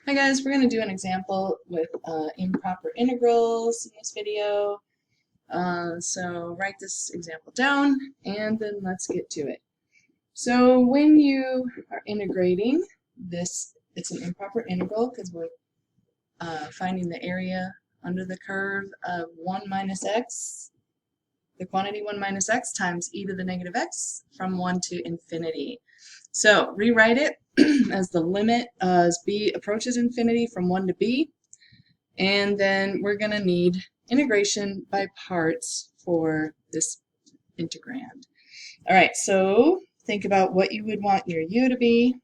Hi guys, we're going to do an example with improper integrals in this video. So write this example down and then let's get to it. So when you are integrating this, it's an improper integral because we're finding the area under the curve of 1 minus x, the quantity 1 minus x times e to the negative x from 1 to infinity. So rewrite it as the limit as b approaches infinity from 1 to b, and then we're going to need integration by parts for this integrand. All right, so think about what you would want your u to be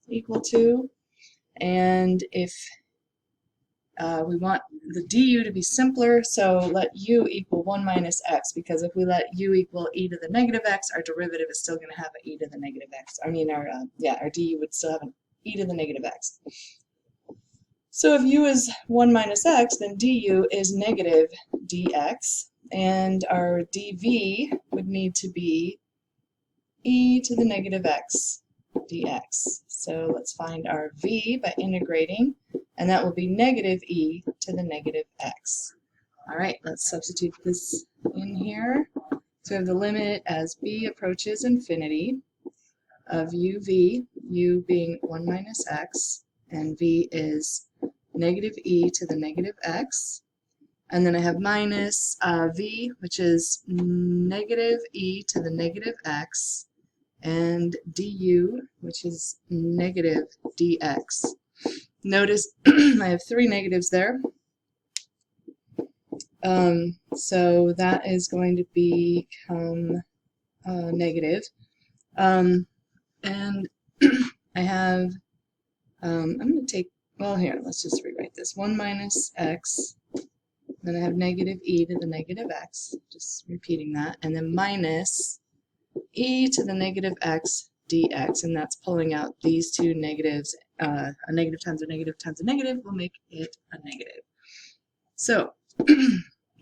equal to, and if we want the du to be simpler, so let u equal 1 minus x, because if we let u equal e to the negative x, our derivative is still going to have an e to the negative x. I mean, our du would still have an e to the negative x. So if u is 1 minus x, then du is negative dx, and our dv would need to be e to the negative x dx. So let's find our v by integrating, and that will be negative e to the negative x. All right, let's substitute this in here. So we have the limit as b approaches infinity of uv, u being 1 minus x, and v is negative e to the negative x. And then I have minus v, which is negative e to the negative x, and du, which is negative dx. Notice I have 3 negatives there. So that is going to become negative. And I have, I'm going to take, well, here, let's just rewrite this. 1 minus x, then I have negative e to the negative x, just repeating that, and then minus e to the negative x dx, and that's pulling out these two negatives. A negative times a negative times a negative will make it a negative. So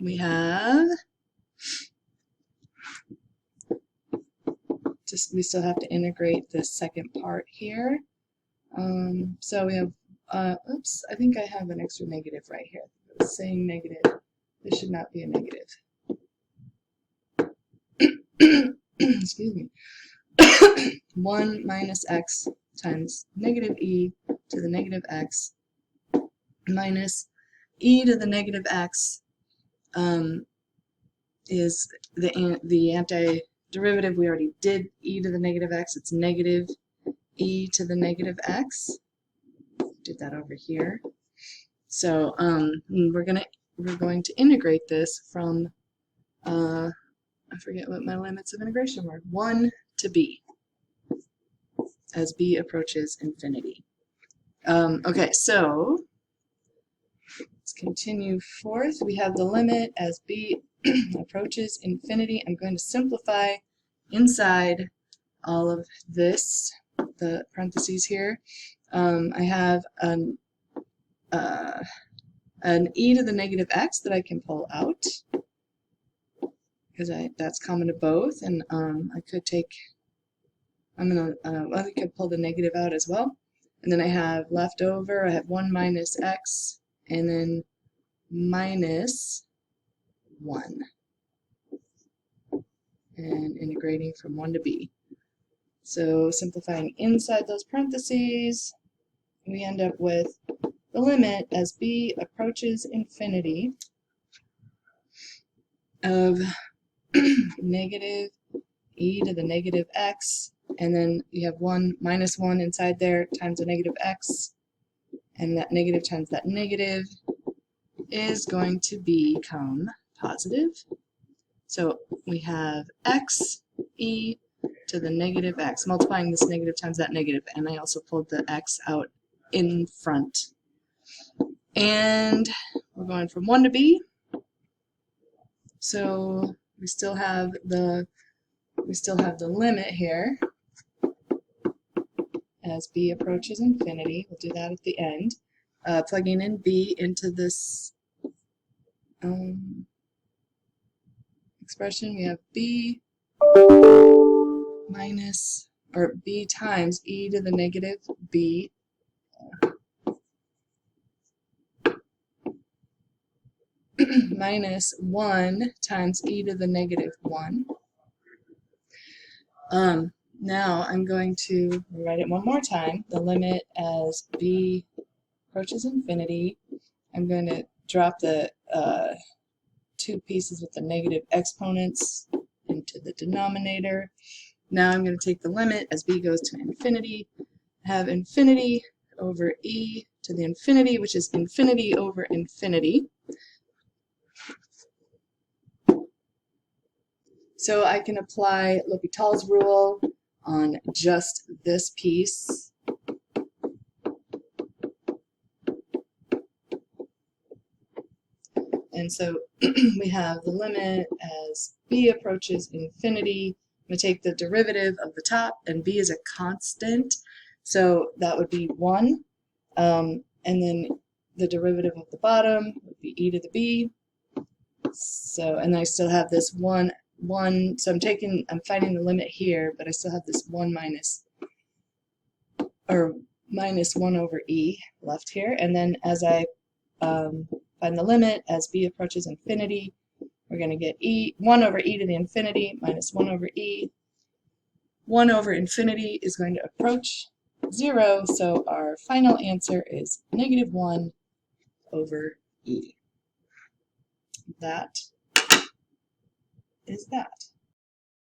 we have, we still have to integrate this second part here. So we have, oops, I think I have an extra negative right here. I was saying negative. This should not be a negative. Excuse me. 1 minus x times negative e to the negative x minus e to the negative x is the antiderivative. We already did e to the negative x. It's negative e to the negative x. Did that over here. So we're going to integrate this from I forget what my limits of integration were. 1 to b as b approaches infinity. Okay, so let's continue forth. We have the limit as b approaches infinity. I'm going to simplify inside all of this, the parentheses here. I have an e to the negative x that I can pull out, because that's common to both, and I could take, I could pull the negative out as well. And then I have left over, I have 1 minus x, and then minus 1. And integrating from 1 to b. So simplifying inside those parentheses, we end up with the limit as b approaches infinity of negative e to the negative x, and then you have 1 minus 1 inside there times a negative x, and that negative times that negative is going to become positive. So we have x e to the negative x, multiplying this negative times that negative, and I also pulled the x out in front. And we're going from 1 to b, so we still have the limit here as b approaches infinity. We'll do that at the end. Plugging in b into this expression, we have b minus, or b times e to the negative b minus 1 times e to the negative 1. Now I'm going to write it one more time. The limit as b approaches infinity. I'm going to drop the two pieces with the negative exponents into the denominator. Now I'm going to take the limit as b goes to infinity. Have infinity over e to the infinity, which is infinity over infinity. So I can apply L'Hopital's rule on just this piece. And so we have the limit as b approaches infinity. I'm going to take the derivative of the top, and b is a constant, so that would be 1. And then the derivative of the bottom would be e to the b. So, and I still have this 1, so I'm finding the limit here, but I still have this 1 minus 1 over e left here. And then as I find the limit as b approaches infinity, we're going to get 1 over e to the infinity minus 1 over e. 1 over infinity is going to approach 0, so our final answer is negative 1 over e. That is that.